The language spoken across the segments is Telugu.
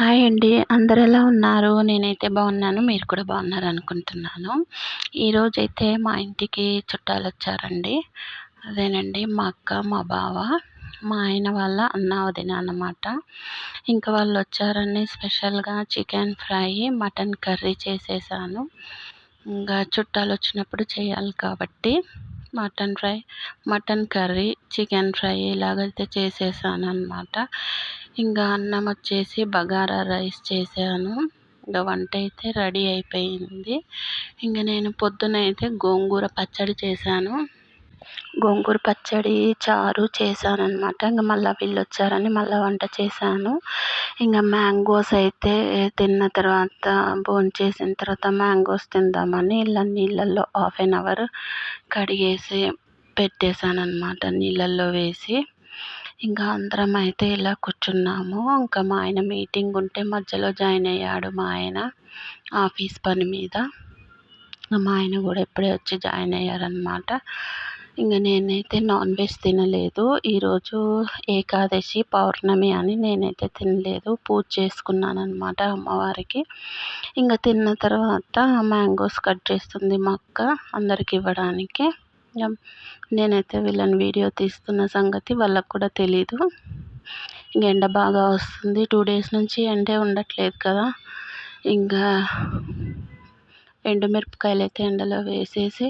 హాయ్ అండి. అందరూ ఎలా ఉన్నారు? నేనైతే బాగున్నాను. మీరు కూడా బాగున్నారనుకుంటున్నాను. ఈరోజైతే మా ఇంటికి చుట్టాలొచ్చారండి. అదేనండి మా అక్క, మా బావ, మా ఆయన వాళ్ళ అన్న, వదిన అన్నమాట. ఇంకా వాళ్ళొచ్చారని స్పెషల్‌గా చికెన్ ఫ్రై, మటన్ కర్రీ చేసేసాను. ఇంకా చుట్టాలొచ్చినప్పుడు చేయాలి కాబట్టి mutton fry, mutton curry, chicken fry ఇలాగైతే చేసేసాననమాట. ఇంకా అన్నం వచ్చేసి బగారా రైస్ చేశాను. ఇంకా వంట అయితే రెడీ అయిపోయింది. ఇంక నేను పొద్దునైతే గోంగూర పచ్చడి చేశాను. గోంగూర పచ్చడి, చారు చేశాననమాట. ఇంక మళ్ళీ వీళ్ళొచ్చారని మళ్ళీ వంట చేశాను. ఇంక మ్యాంగోస్ అయితే తిన్న తర్వాత భోంచేసిన తర్వాత మ్యాంగోస్ తిందామని ఇలా నీళ్ళల్లో హాఫ్ ఎన్ అవర్ కడిగేసి పెట్టేశాననమాట నీళ్ళల్లో వేసి. ఇంకా అందరం అయితే ఇలా కూర్చున్నాము. ఇంకా మా ఆయన మీటింగ్ ఉంటే మధ్యలో జాయిన్ అయ్యాడు మా ఆయన ఆఫీస్ పని మీద. మా ఆయన కూడా ఇప్పుడే వచ్చి జాయిన్ అయ్యారనమాట. ఇంక నేనైతే నాన్ వెజ్ తినలేదు. ఈరోజు ఏకాదశి పౌర్ణమి అని నేనైతే తినలేదు. పూజ చేసుకున్నాననమాట అమ్మవారికి. ఇంక తిన్న తర్వాత మ్యాంగోస్ కట్ చేస్తుంది మా అక్క అందరికి ఇవ్వడానికి. నేనైతే వీళ్ళని వీడియో తీస్తున్న సంగతి వాళ్ళకు కూడా తెలీదు. ఇంక ఎండ బాగా వస్తుంది. 2 డేస్ నుంచి ఎండే ఉండట్లేదు కదా. ఇంకా ఎండుమిరపకాయలు అయితే ఎండలో వేసేసి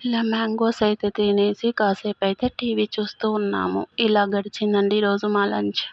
ఇలా మ్యాంగోస్ అయితే తినేసి కాసేపు అయితే టీవీ చూస్తూ ఉన్నాము. ఇలా గడిచిందండి ఈరోజు మా లంచ్.